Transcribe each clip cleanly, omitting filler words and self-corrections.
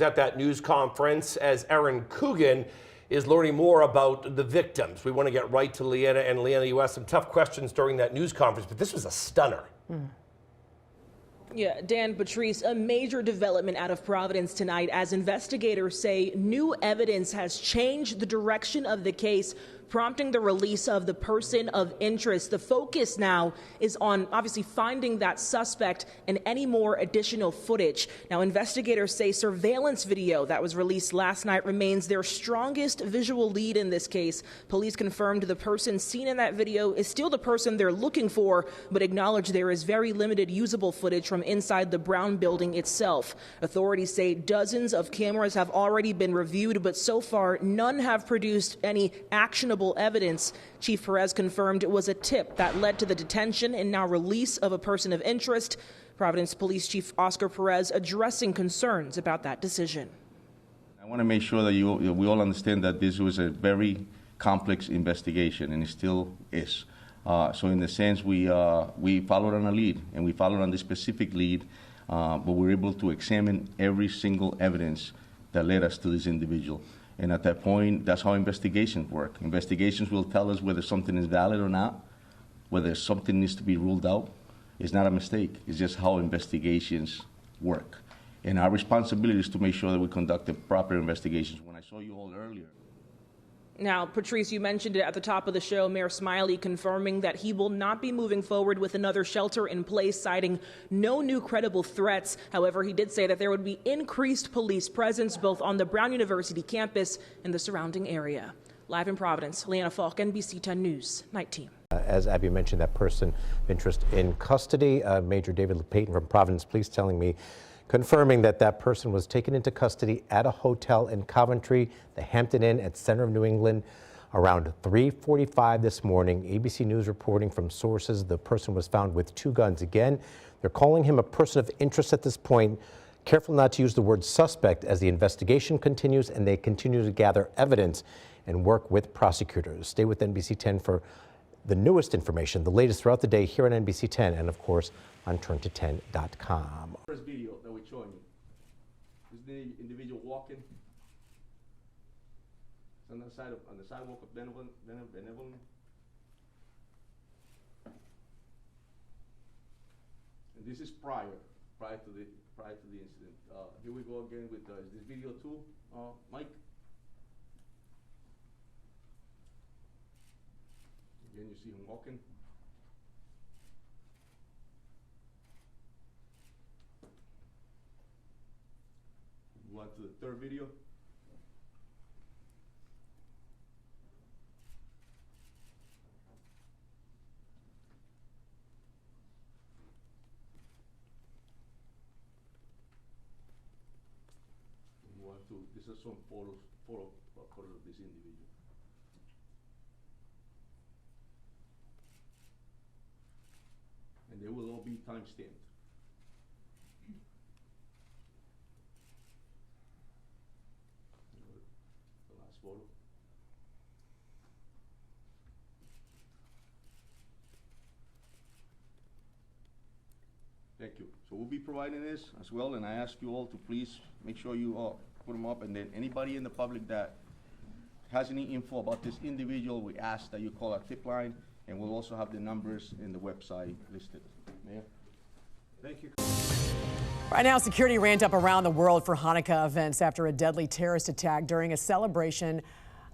At that news conference as Aaron Coogan is learning more about the victims. We want to get right to Leanna. And Leanna, you asked some tough questions during that news conference, but this was a stunner. Yeah, Dan, Patrice, a major development out of Providence tonight as investigators say new evidence has changed the direction of the case, prompting the release of the person of interest. The focus now is on obviously finding that suspect and any more additional footage. Now, investigators say surveillance video that was released last night remains their strongest visual lead in this case. Police confirmed the person seen in that video is still the person they're looking for, but acknowledge there is very limited usable footage from inside the Brown building itself. Authorities say dozens of cameras have already been reviewed, but so far none have produced any actionable evidence. Chief Perez confirmed it was a tip that led to the detention and now release of a person of interest. Providence Police Chief Oscar Perez addressing concerns about that decision. I want to make sure that we all understand that this was a very complex investigation, and it still is. So in the sense, we followed on a lead, and we followed on the specific lead, but we were able to examine every single evidence that led us to this individual. And at that point, that's how investigations work. Investigations will tell us whether something is valid or not, whether something needs to be ruled out. It's not a mistake. It's just how investigations work. And our responsibility is to make sure that we conduct the proper investigations. When I saw you all earlier. Now, Patrice, you mentioned it at the top of the show, Mayor Smiley confirming that he will not be moving forward with another shelter in place, citing no new credible threats. However, he did say that there would be increased police presence both on the Brown University campus and the surrounding area. Live in Providence, Leanna Falk, NBC 10 News, Night Team. As Abby mentioned, that person of interest in custody, Major David Payton from Providence Police telling me, confirming that that person was taken into custody at a hotel in Coventry, the Hampton Inn at center of New England, around 3:45 this morning. ABC News reporting from sources the person was found with 2 guns. Again, they're calling him a person of interest at this point. Careful not to use the word suspect as the investigation continues and they continue to gather evidence and work with prosecutors. Stay with NBC 10 for the newest information, the latest throughout the day here on NBC 10 and of course on turnto10.com. First video that we're showing you. This is the individual walking. It's on the sidewalk of Benevolent. And this is prior to the incident. Here we go again with is this video too, Mike? Again, you see him walking. Move on to the third video. Move on to, this is some photos of this individual. And they will all be time-stamped. The last photo. Thank you. So we'll be providing this as well, and I ask you all to please make sure you put them up, and then anybody in the public that has any info about this individual, we ask that you call our tip line, and we'll also have the numbers in the website listed. Mayor? Thank you. Right now, security ramped up around the world for Hanukkah events after a deadly terrorist attack during a celebration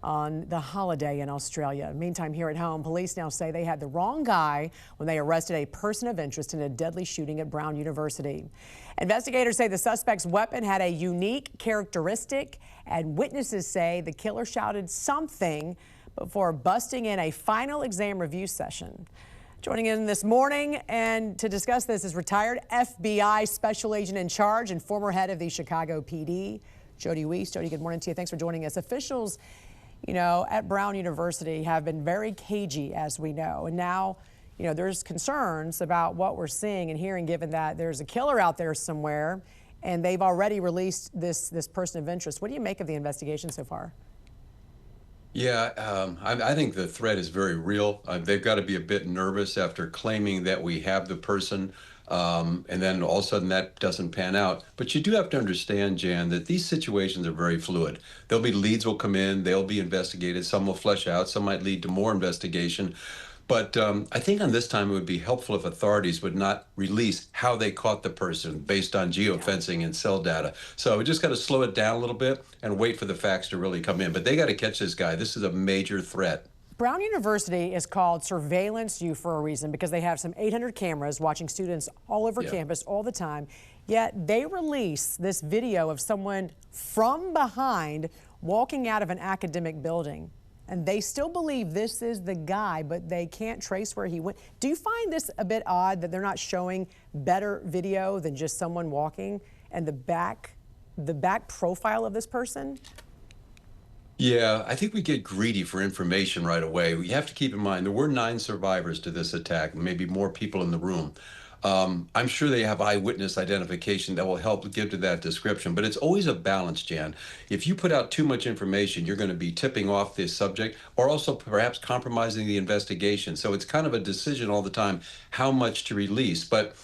on the holiday in Australia. Meantime, here at home, police now say they had the wrong guy when they arrested a person of interest in a deadly shooting at Brown University. Investigators say the suspect's weapon had a unique characteristic, and witnesses say the killer shouted something before busting in a final exam review session. Joining in this morning and to discuss this is retired FBI Special Agent in Charge and former head of the Chicago PD, Jody Weiss. Jody, good morning to you. Thanks for joining us. Officials, at Brown University have been very cagey, as we know. And now, there's concerns about what we're seeing and hearing, given that there's a killer out there somewhere, and they've already released this person of interest. What do you make of the investigation so far? Yeah, I think the threat is very real. They've got to be a bit nervous after claiming that we have the person And then all of a sudden that doesn't pan out. But you do have to understand, Jan, that these situations are very fluid. There'll be leads will come in, they'll be investigated, some will flesh out, some might lead to more investigation. But I think on this time it would be helpful if authorities would not release how they caught the person based on geofencing and cell data. So we just got to slow it down a little bit and wait for the facts to really come in. But they got to catch this guy. This is a major threat. Brown University is called Surveillance U for a reason because they have some 800 cameras watching students all over campus all the time. Yet they release this video of someone from behind walking out of an academic building. And they still believe this is the guy, but they can't trace where he went. Do you find this a bit odd that they're not showing better video than just someone walking and the back profile of this person? Yeah, I think we get greedy for information right away. We have to keep in mind there were 9 survivors to this attack, maybe more people in the room. I'm sure they have eyewitness identification that will help give to that description, but it's always a balance, Jan. If you put out too much information, you're going to be tipping off this subject or also perhaps compromising the investigation. So it's kind of a decision all the time how much to release. But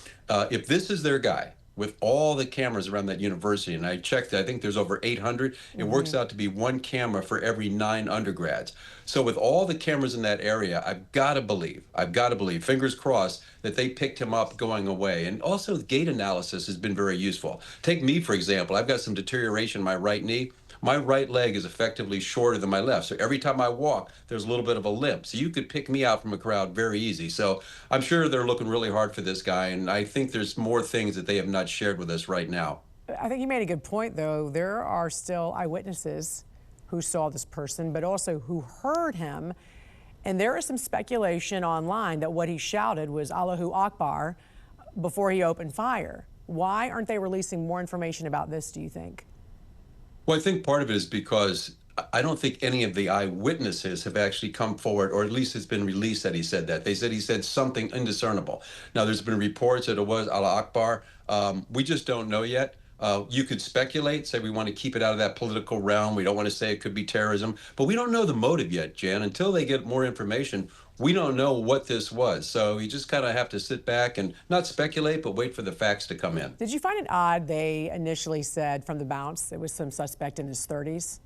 if this is their guy, with all the cameras around that university, and I checked, I think there's over 800. It works out to be 1 camera for every 9 undergrads. So with all the cameras in that area, I've got to believe, fingers crossed, that they picked him up going away. And also gait analysis has been very useful. Take me, for example. I've got some deterioration in my right knee. My right leg is effectively shorter than my left. So every time I walk, there's a little bit of a limp. So you could pick me out from a crowd very easy. So I'm sure they're looking really hard for this guy. And I think there's more things that they have not shared with us right now. I think you made a good point, though. There are still eyewitnesses who saw this person, but also who heard him. And there is some speculation online that what he shouted was Allahu Akbar before he opened fire. Why aren't they releasing more information about this, do you think? Well, I think part of it is because I don't think any of the eyewitnesses have actually come forward, or at least it's been released that he said that. They said he said something indiscernible. Now, there's been reports that it was Allah Akbar. We just don't know yet. You could speculate, say we want to keep it out of that political realm. We don't want to say it could be terrorism. But we don't know the motive yet, Jan. Until they get more information, we don't know what this was. So you just kind of have to sit back and not speculate, but wait for the facts to come in. Did you find it odd they initially said from the bounce it was some suspect in his 30s?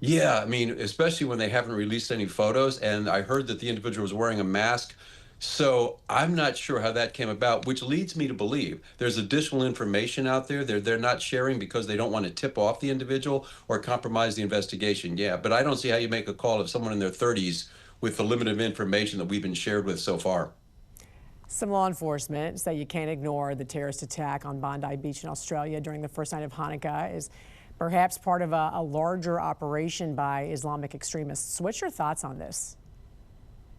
Yeah, I mean, especially when they haven't released any photos. And I heard that the individual was wearing a mask. So I'm not sure how that came about, which leads me to believe there's additional information out there they're not sharing because they don't want to tip off the individual or compromise the investigation. Yeah, but I don't see how you make a call of someone in their 30s with the limited information that we've been shared with so far. Some law enforcement say you can't ignore the terrorist attack on Bondi Beach in Australia during the first night of Hanukkah is perhaps part of a larger operation by Islamic extremists. What's your thoughts on this?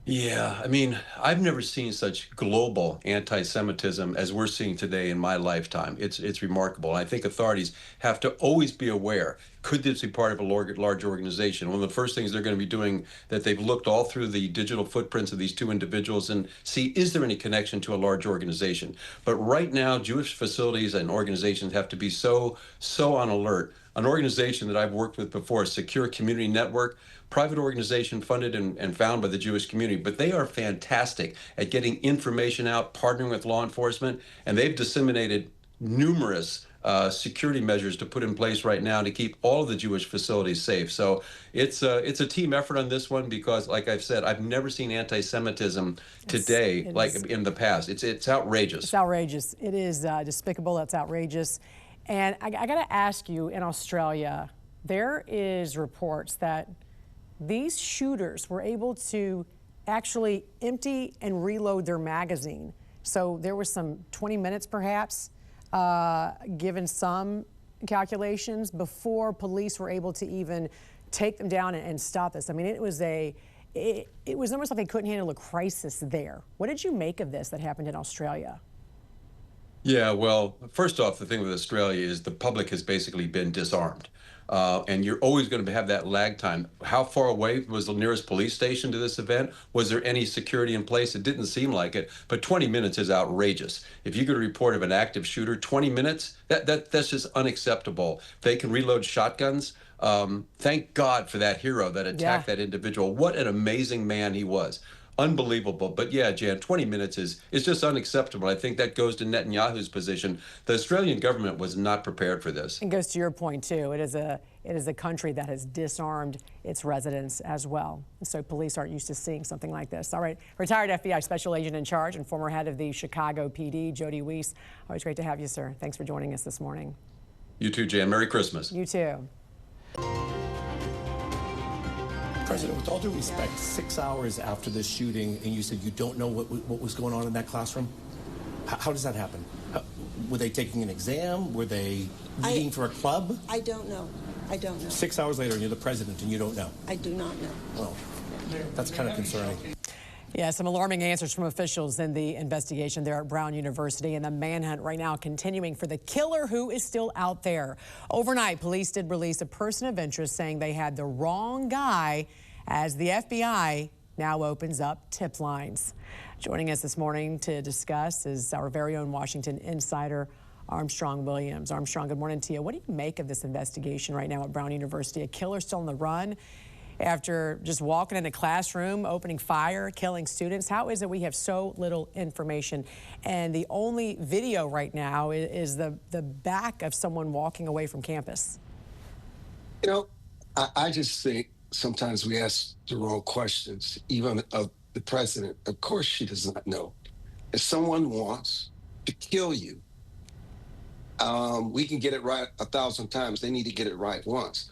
Yeah, I mean, I've never seen such global anti-Semitism as we're seeing today in my lifetime. It's remarkable. And I think authorities have to always be aware. Could this be part of a large organization? One of the first things they're going to be doing that they've looked all through the digital footprints of these 2 individuals and see, is there any connection to a large organization? But right now, Jewish facilities and organizations have to be so on alert. An organization that I've worked with before, Secure Community Network, private organization funded and found by the Jewish community, but they are fantastic at getting information out, partnering with law enforcement, and they've disseminated numerous security measures to put in place right now to keep all of the Jewish facilities safe. So it's a team effort on this one because, like I've said, I've never seen anti-Semitism today like in the past. It's outrageous. It's outrageous. It is despicable. It's outrageous. And I got to ask you, in Australia, there is reports that these shooters were able to actually empty and reload their magazine. So there was some 20 minutes, perhaps, given some calculations, before police were able to even take them down and stop this. I mean, it was almost like they couldn't handle a crisis there. What did you make of this that happened in Australia? Yeah, well, first off, the thing with Australia is the public has basically been disarmed. And you're always going to have that lag time. How far away was the nearest police station to this event? Was there any security in place? It didn't seem like it, but 20 minutes is outrageous. If you get a report of an active shooter, 20 minutes, that's just unacceptable. They can reload shotguns. Thank God for that hero that attacked that individual. What an amazing man he was. Unbelievable. But yeah, Jan, 20 minutes is just unacceptable. I think that goes to Netanyahu's position. The Australian government was not prepared for this. It goes to your point, too. It is a country that has disarmed its residents as well. So police aren't used to seeing something like this. All right. Retired FBI Special Agent in Charge and former head of the Chicago PD, Jody Weiss. Always great to have you, sir. Thanks for joining us this morning. You too, Jan. Merry Christmas. You too. President, with all due respect, 6 hours after the shooting, and you said you don't know what was going on in that classroom? How does that happen? Were they taking an exam? Were they meeting for a club? I don't know. I don't know. 6 hours later, and you're the president, and you don't know? I do not know. Well, that's kind of concerning. Yeah, some alarming answers from officials in the investigation there at Brown University, and the manhunt right now continuing for the killer who is still out there. Overnight, police did release a person of interest saying they had the wrong guy as the FBI now opens up tip lines. Joining us this morning to discuss is our very own Washington insider, Armstrong Williams. Armstrong, good morning to you. What do you make of this investigation right now at Brown University? A killer still on the run after just walking in a classroom, opening fire, killing students. How is it we have so little information? And the only video right now is the back of someone walking away from campus. You know, I just think sometimes we ask the wrong questions, even of the president. Of course she does not know. If someone wants to kill you, we can get it right 1,000 times. They need to get it right once.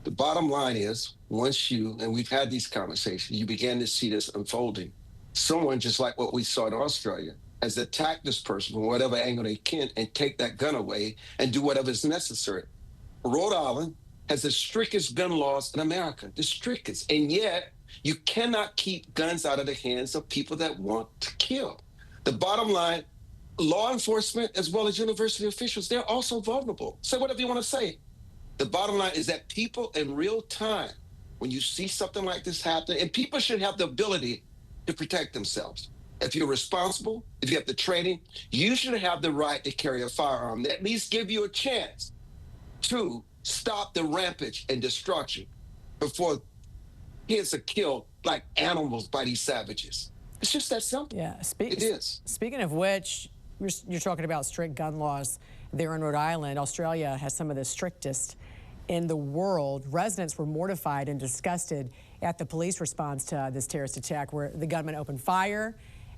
The bottom line is, once you, and we've had these conversations, you begin to see this unfolding. Someone, just like what we saw in Australia, has attacked this person from whatever angle they can and take that gun away and do whatever is necessary. Rhode Island has the strictest gun laws in America, the strictest. And yet, you cannot keep guns out of the hands of people that want to kill. The bottom line, law enforcement as well as university officials, they're also vulnerable. Say whatever you want to say. The bottom line is that people in real time, when you see something like this happen, and people should have the ability to protect themselves. If you're responsible, if you have the training, you should have the right to carry a firearm that at least give you a chance to stop the rampage and destruction before kids are killed like animals by these savages. It's just that simple. Yeah, it is. Speaking of which, you're talking about strict gun laws there in Rhode Island. Australia has some of the strictest in the world. Residents were mortified and disgusted at the police response to this terrorist attack where the gunman opened fire,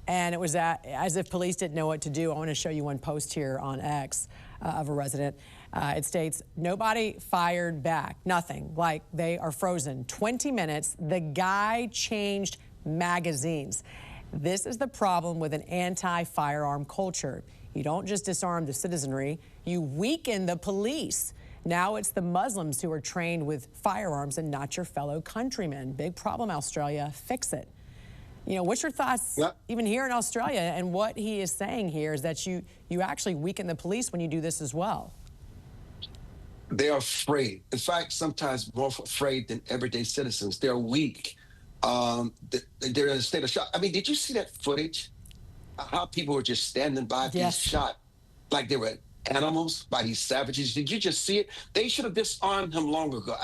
and it was as if police didn't know what to do. I want to show you one post here on X of a resident. It states, nobody fired back, nothing, like they are frozen. 20 minutes, the guy changed magazines. This is the problem with an anti-firearm culture. You don't just disarm the citizenry, you weaken the police. Now it's the Muslims who are trained with firearms and not your fellow countrymen. Big problem, Australia. Fix it. You know, what's your thoughts even here in Australia? And what he is saying here is that you actually weaken the police when you do this as well. They're afraid. In fact, sometimes more afraid than everyday citizens. They're weak. They're in a state of shock. I mean, did you see that footage? How people were just standing by being shot like they were animals by these savages. Did you just see it? They should have disarmed him long ago.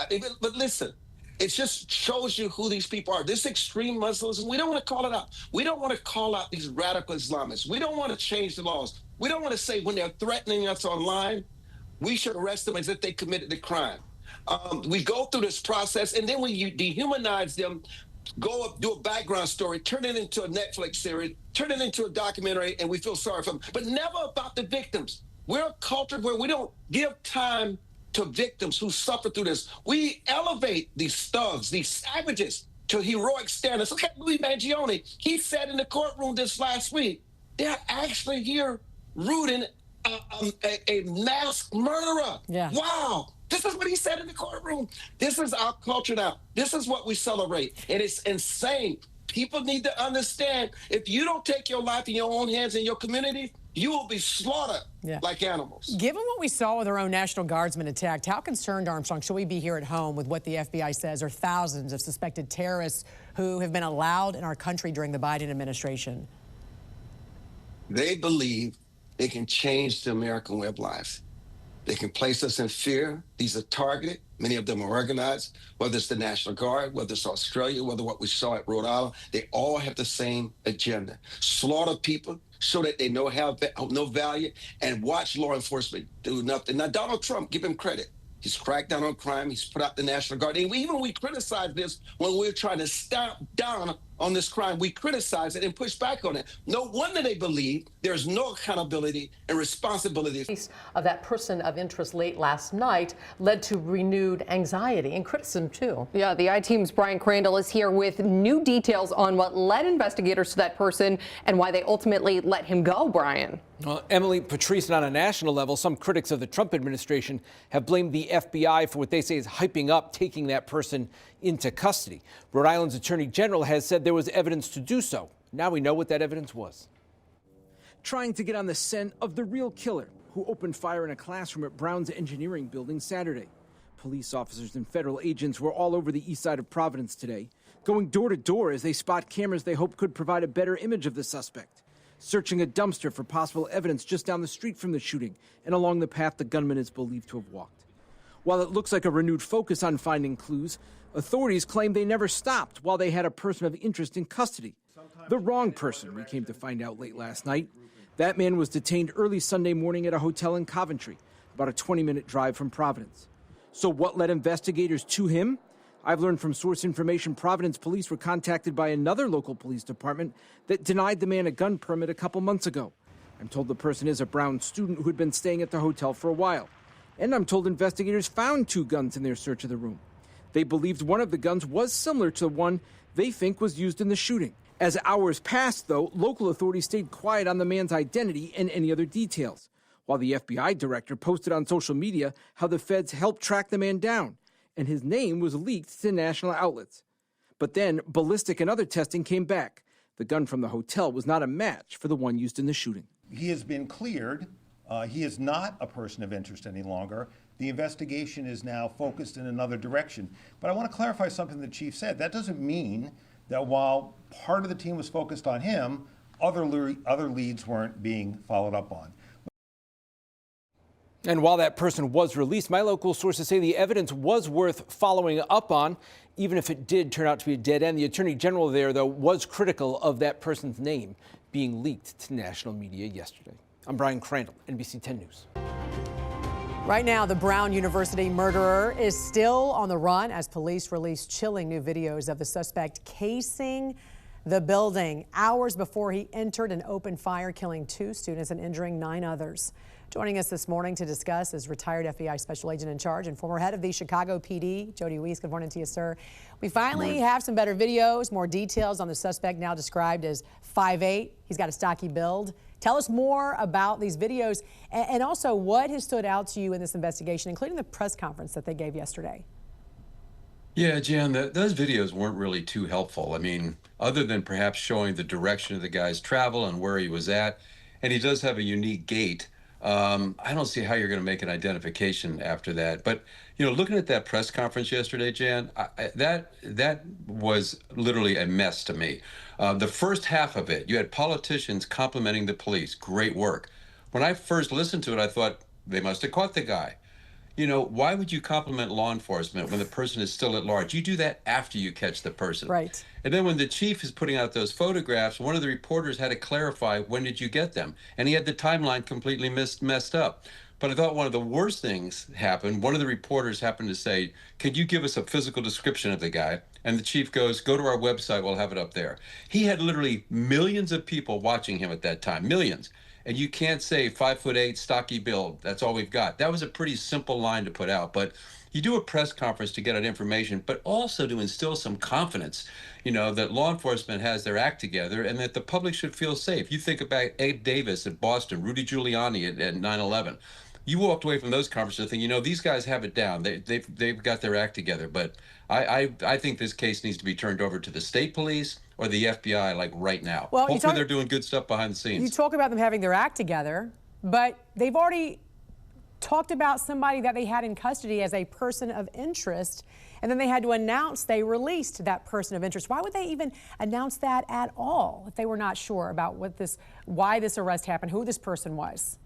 But listen, it just shows you who these people are. This extreme Muslims, we don't want to call it out. We don't want to call out these radical Islamists. We don't want to change the laws. We don't want to say when they're threatening us online, we should arrest them as if they committed the crime. We go through this process, and then when you dehumanize them, go up, do a background story, turn it into a Netflix series, turn it into a documentary, and we feel sorry for them. But never about the victims. We're a culture where we don't give time to victims who suffer through this. We elevate these thugs, these savages, to heroic standards. Look at Louis Mangione. He said in the courtroom this last week, they're actually here rooting a mass murderer. Yeah. Wow. This is what he said in the courtroom. This is our culture now. This is what we celebrate. And it's insane. People need to understand, if you don't take your life in your own hands in your community, you will be slaughtered like animals. Given what we saw with our own National Guardsmen attacked, how concerned, Armstrong, should we be here at home with what the FBI says are thousands of suspected terrorists who have been allowed in our country during the Biden administration? They believe they can change the American way of life. They can place us in fear. These are targeted. Many of them are organized, whether it's the National Guard, whether it's Australia, whether what we saw at Rhode Island, they all have the same agenda. Slaughter people, show that they have no value, and watch law enforcement do nothing. Now, Donald Trump, give him credit. He's cracked down on crime. He's put out the National Guard. And we criticize this when we're trying to stop down on this crime. We criticize it and push back on it. No wonder they believe there's no accountability and responsibility. Of that person of interest late last night led to renewed anxiety and criticism, too. Yeah, the I-Team's Brian Crandall is here with new details on what led investigators to that person and why they ultimately let him go, Brian. Well, Emily Patrice, on a national level, some critics of the Trump administration have blamed the FBI for what they say is hyping up taking that person into custody. Rhode Island's Attorney General has said there was evidence to do so. Now we know what that evidence was. Trying to get on the scent of the real killer who opened fire in a classroom at Brown's engineering building Saturday. Police officers and federal agents were all over the east side of Providence today, going door to door as they spot cameras they hope could provide a better image of the suspect. Searching a dumpster for possible evidence just down the street from the shooting and along the path the gunman is believed to have walked. While it looks like a renewed focus on finding clues, authorities claim they never stopped while they had a person of interest in custody. The wrong person, we came to find out late last night. That man was detained early Sunday morning at a hotel in Coventry, about a 20-minute drive from Providence. So what led investigators to him? I've learned from source information Providence police were contacted by another local police department that denied the man a gun permit a couple months ago. I'm told the person is a Brown student who had been staying at the hotel for a while. And I'm told investigators found 2 guns in their search of the room. They believed one of the guns was similar to the one they think was used in the shooting. As hours passed, though, local authorities stayed quiet on the man's identity and any other details, while the FBI director posted on social media how the feds helped track the man down, and his name was leaked to national outlets. But then ballistic and other testing came back. The gun from the hotel was not a match for the one used in the shooting. He has been cleared. He is not a person of interest any longer. The investigation is now focused in another direction. But I want to clarify something the chief said. That doesn't mean that while part of the team was focused on him, other leads weren't being followed up on. And while that person was released, my local sources say the evidence was worth following up on, even if it did turn out to be a dead end. The Attorney General there, though, was critical of that person's name being leaked to national media yesterday. I'm Brian Crandall, NBC 10 News. Right now, the Brown University murderer is still on the run as police release chilling new videos of the suspect casing the building hours before he entered and opened fire, killing 2 students and injuring 9 others. Joining us this morning to discuss is retired FBI Special Agent in Charge and former head of the Chicago PD, Jody Weiss. Good morning to you, sir. We finally have some better videos, more details on the suspect, now described as 5'8". He's got a stocky build. Tell us more about these videos and also what has stood out to you in this investigation, including the press conference that they gave yesterday. Yeah, Jan, those videos weren't really too helpful. I mean, other than perhaps showing the direction of the guy's travel and where he was at, and he does have a unique gait. I don't see how you're going to make an identification after that. But, you know, looking at that press conference yesterday, Jan, that was literally a mess to me. The first half of it, you had politicians complimenting the police. Great work. When I first listened to it, I thought they must have caught the guy. You know, why would you compliment law enforcement when the person is still at large? You do that after you catch the person. Right. And then when the chief is putting out those photographs, one of the reporters had to clarify, when did you get them? And he had the timeline completely messed up. But I thought one of the worst things happened. One of the reporters happened to say, could you give us a physical description of the guy? And the chief goes, go to our website, we'll have it up there. He had literally millions of people watching him at that time, millions. And you can't say 5'8", stocky build. That's all we've got. That was a pretty simple line to put out. But you do a press conference to get out information, but also to instill some confidence, you know, that law enforcement has their act together and that the public should feel safe. You think about Ed Davis at Boston, Rudy Giuliani at 9/11. You walked away from those conferences thinking, you know, these guys have it down. They've got their act together. But I think this case needs to be turned over to the state police or the FBI, like right now. Well, hopefully they're doing good stuff behind the scenes. You talk about them having their act together, but they've already talked about somebody that they had in custody as a person of interest, and then they had to announce they released that person of interest. Why would they even announce that at all if they were not sure about why this arrest happened, who this person was?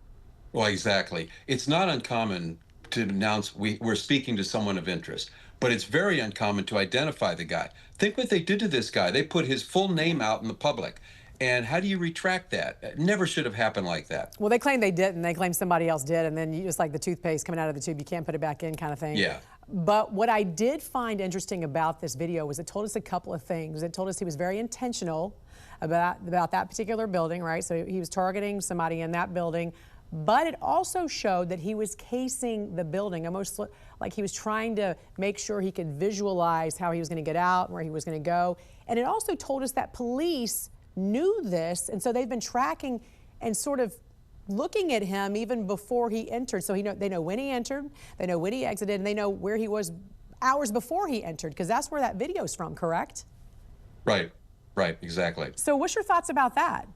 Well, exactly. It's not uncommon to announce we're speaking to someone of interest. But it's very uncommon to identify the guy. Think what they did to this guy. They put his full name out in the public. And how do you retract that? It never should have happened like that. Well, they claim they didn't. They claim somebody else did, and then you just like the toothpaste coming out of the tube, you can't put it back in kind of thing. Yeah. But what I did find interesting about this video was it told us a couple of things. It told us he was very intentional about that particular building, right? So he was targeting somebody in that building. But it also showed that he was casing the building, almost like he was trying to make sure he could visualize how he was going to get out, where he was going to go. And it also told us that police knew this, and so they've been tracking and sort of looking at him even before he entered. So they know when he entered, they know when he exited, and they know where he was hours before he entered, because that's where that video's from, correct? Right, exactly. So what's your thoughts about that?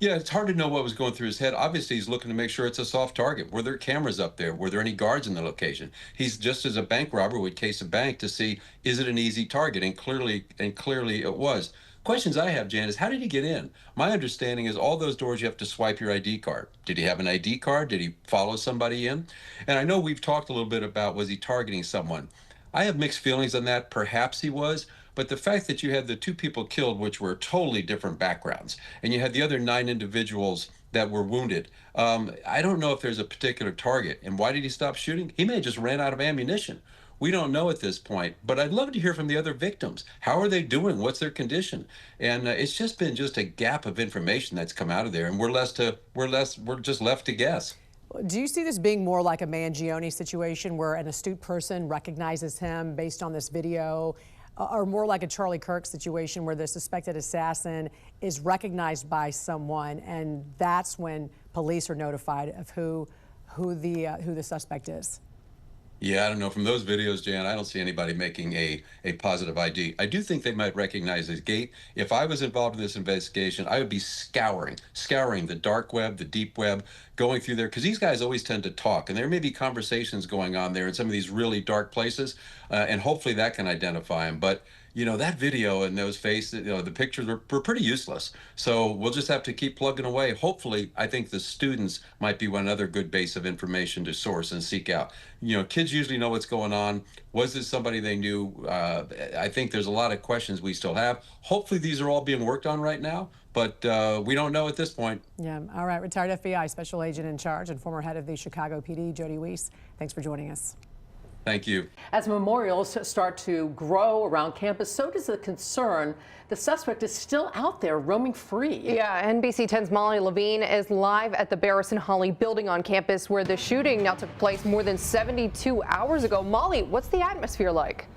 Yeah, it's hard to know what was going through his head. Obviously, he's looking to make sure it's a soft target. Were there cameras up there? Were there any guards in the location? He's just as a bank robber would case a bank to see, is it an easy target? And clearly it was. Questions I have, Jan, is how did he get in? My understanding is all those doors you have to swipe your ID card. Did he have an ID card? Did he follow somebody in? And I know we've talked a little bit about, was he targeting someone? I have mixed feelings on that. Perhaps he was. But the fact that you had the 2 people killed, which were totally different backgrounds, and you had the other 9 individuals that were wounded, I don't know if there's a particular target. And why did he stop shooting? He may have just ran out of ammunition. We don't know at this point, but I'd love to hear from the other victims. How are they doing? What's their condition? And it's just been a gap of information that's come out of there, and we're just left to guess. Do you see this being more like a Mangione situation where an astute person recognizes him based on this video, or more like a Charlie Kirk situation where the suspected assassin is recognized by someone, and that's when police are notified of who the suspect is? Yeah, I don't know. From those videos, Jan, I don't see anybody making a positive ID. I do think they might recognize his gait. If I was involved in this investigation, I would be scouring the dark web, the deep web, going through there, because these guys always tend to talk, and there may be conversations going on there in some of these really dark places, and hopefully that can identify him. But that video and those faces, the pictures were pretty useless. So we'll just have to keep plugging away. Hopefully, I think the students might be one other good base of information to source and seek out. Kids usually know what's going on. Was this somebody they knew? I think there's a lot of questions we still have. Hopefully, these are all being worked on right now, but we don't know at this point. Yeah. All right. Retired FBI Special Agent in Charge and former head of the Chicago PD, Jody Weiss. Thanks for joining us. Thank you. As memorials start to grow around campus, so does the concern the suspect is still out there roaming free. Yeah, NBC 10's Molly Levine is live at the Barris and Holly building on campus where the shooting now took place more than 72 hours ago. Molly, what's the atmosphere like?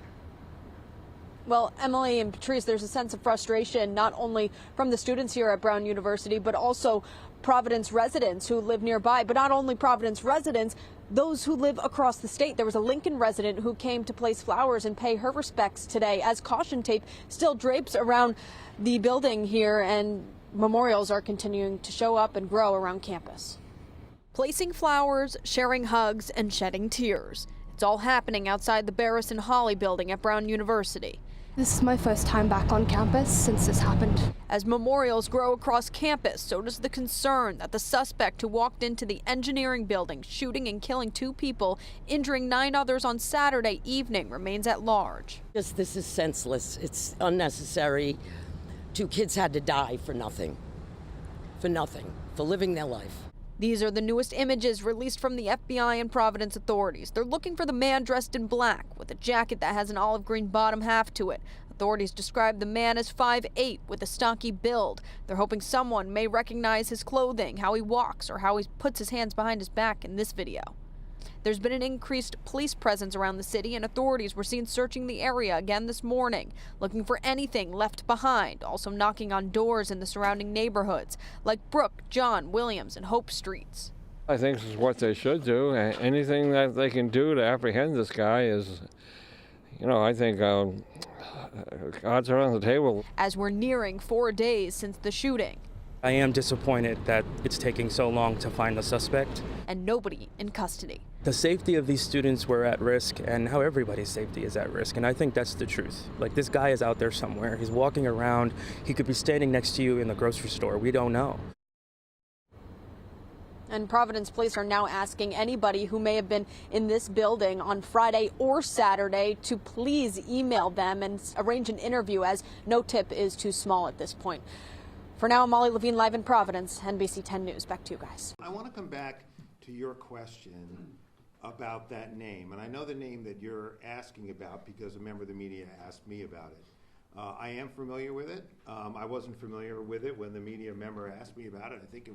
Well, Emily and Patrice, there's a sense of frustration not only from the students here at Brown University, but also Providence residents who live nearby. But not only Providence residents, those who live across the state. There was a Lincoln resident who came to place flowers and pay her respects today as caution tape still drapes around the building here, and memorials are continuing to show up and grow around campus. Placing flowers, sharing hugs, and shedding tears. It's all happening outside the Barris and Holly building at Brown University. This is my first time back on campus since this happened. As memorials grow across campus, so does the concern that the suspect who walked into the engineering building, shooting and killing 2 people, injuring 9 others on Saturday evening, remains at large. This is senseless. It's unnecessary. 2 kids had to die for nothing, for living their life. These are the newest images released from the FBI and Providence authorities. They're looking for the man dressed in black with a jacket that has an olive green bottom half to it. Authorities describe the man as 5'8" with a stocky build. They're hoping someone may recognize his clothing, how he walks, or how he puts his hands behind his back in this video. There's been an increased police presence around the city, and authorities were seen searching the area again this morning, looking for anything left behind, also knocking on doors in the surrounding neighborhoods, like Brook, John, Williams, and Hope Streets. I think this is what they should do. Anything that they can do to apprehend this guy is, I think odds are on the table. As we're nearing 4 days since the shooting. I am disappointed that it's taking so long to find the suspect. And nobody in custody. The safety of these students were at risk, and how everybody's safety is at risk, and I think that's the truth. Like, this guy is out there somewhere. He's walking around. He could be standing next to you in the grocery store. We don't know. And Providence police are now asking anybody who may have been in this building on Friday or Saturday to please email them and arrange an interview, as no tip is too small at this point. For now, I'm Molly Levine, live in Providence, NBC 10 News. Back to you guys. I want to come back to your question about that name. And I know the name that you're asking about because a member of the media asked me about it. I am familiar with it. I wasn't familiar with it when the media member asked me about it. I think it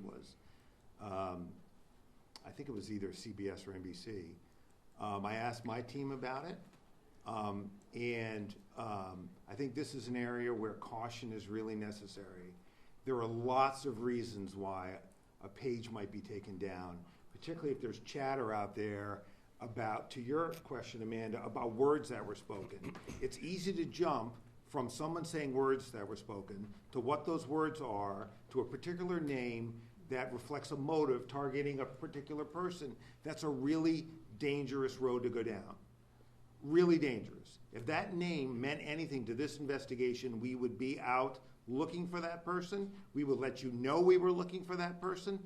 was either CBS or NBC. I asked my team about it, and I think this is an area where caution is really necessary. There are lots of reasons why a page might be taken down, particularly if there's chatter out there about, to your question, Amanda, about words that were spoken. It's easy to jump from someone saying words that were spoken to what those words are, to a particular name that reflects a motive targeting a particular person. That's a really dangerous road to go down. Really dangerous. If that name meant anything to this investigation, we would be out looking for that person. We would let you know we were looking for that person.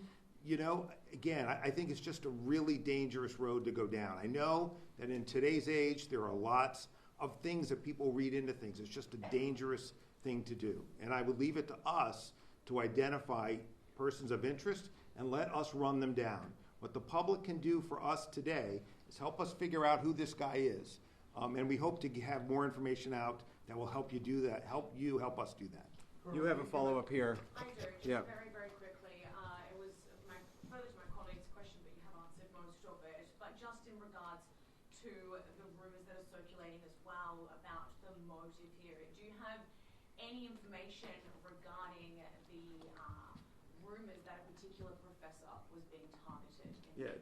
You know, again, I think it's just a really dangerous road to go down. I know that in today's age, there are lots of things that people read into things. It's just a dangerous thing to do. And I would leave it to us to identify persons of interest and let us run them down. What the public can do for us today is help us figure out who this guy is. And we hope to have more information out that will help you do that, help us do that. You have a follow-up here. I do. Yeah. Very quickly. It was further to my colleague's question, but you have answered most of it. But just in regards to the rumors that are circulating as well about the motive here, do you have any information regarding the rumors that a particular professor was being targeted? Yeah,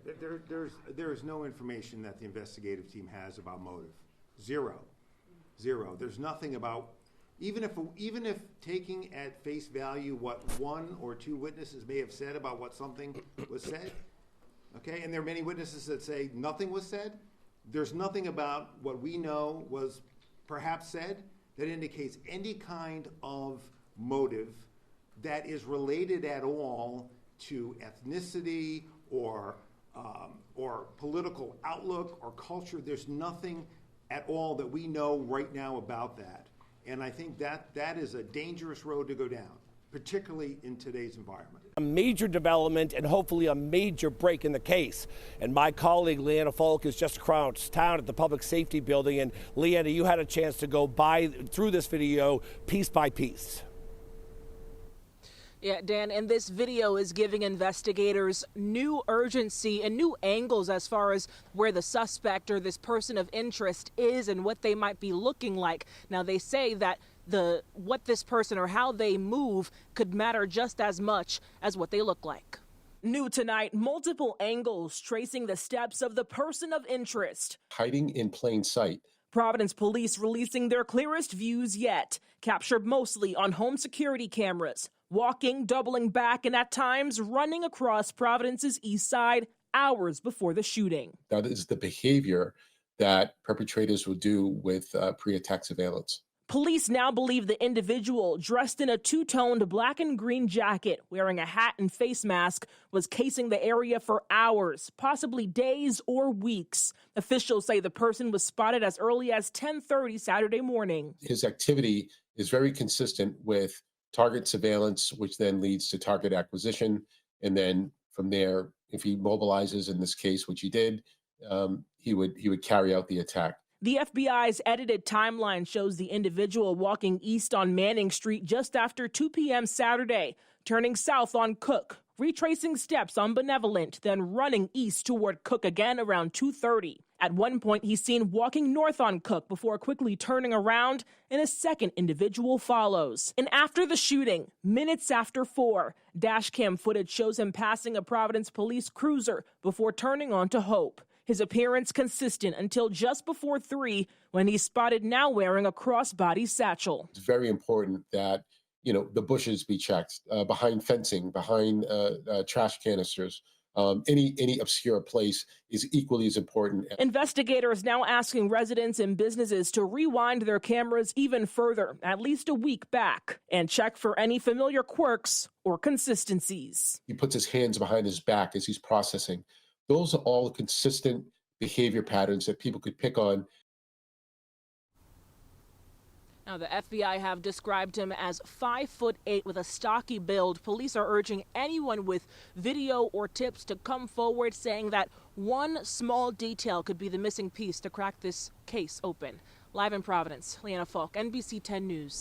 there's no information that the investigative team has about motive. Zero. There's nothing about, even if taking at face value what one or two witnesses may have said about what something was said, okay, and there are many witnesses that say nothing was said, there's nothing about what we know was perhaps said that indicates any kind of motive that is related at all to ethnicity or political outlook or culture. There's nothing at all that we know right now about that. And I think that is a dangerous road to go down, particularly in today's environment. A major development and hopefully a major break in the case. And my colleague, Leanna Falk, is just across town at the Public Safety Building. And Leanna, you had a chance to go through this video piece by piece. Yeah, Dan, and this video is giving investigators new urgency and new angles as far as where the suspect or this person of interest is and what they might be looking like. Now, they say that what this person or how they move could matter just as much as what they look like. New tonight, multiple angles tracing the steps of the person of interest. Hiding in plain sight. Providence police releasing their clearest views yet, captured mostly on home security cameras, walking, doubling back, and at times running across Providence's east side hours before the shooting. That is the behavior that perpetrators will do with pre-attack surveillance. Police now believe the individual, dressed in a two-toned black and green jacket, wearing a hat and face mask, was casing the area for hours, possibly days or weeks. Officials say the person was spotted as early as 10:30 Saturday morning. His activity is very consistent with target surveillance, which then leads to target acquisition. And then from there, if he mobilizes in this case, which he did, he would carry out the attack. The FBI's edited timeline shows the individual walking east on Manning Street just after 2 p.m. Saturday, turning south on Cooke, retracing steps on Benevolent, then running east toward Cooke again around 2:30. At one point, he's seen walking north on Cooke before quickly turning around, and a second individual follows. And after the shooting, minutes after 4, dashcam footage shows him passing a Providence police cruiser before turning onto Hope. His appearance consistent until just before 3, when he's spotted now wearing a crossbody satchel. It's very important that, the bushes be checked, behind fencing, behind trash canisters, Any obscure place is equally as important. Investigators now asking residents and businesses to rewind their cameras even further, at least a week back, and check for any familiar quirks or consistencies. He puts his hands behind his back as he's processing. Those are all consistent behavior patterns that people could pick on. Now, the FBI have described him as 5'8" with a stocky build. Police are urging anyone with video or tips to come forward, saying that one small detail could be the missing piece to crack this case open. Live in Providence, Leanna Falk, NBC 10 News.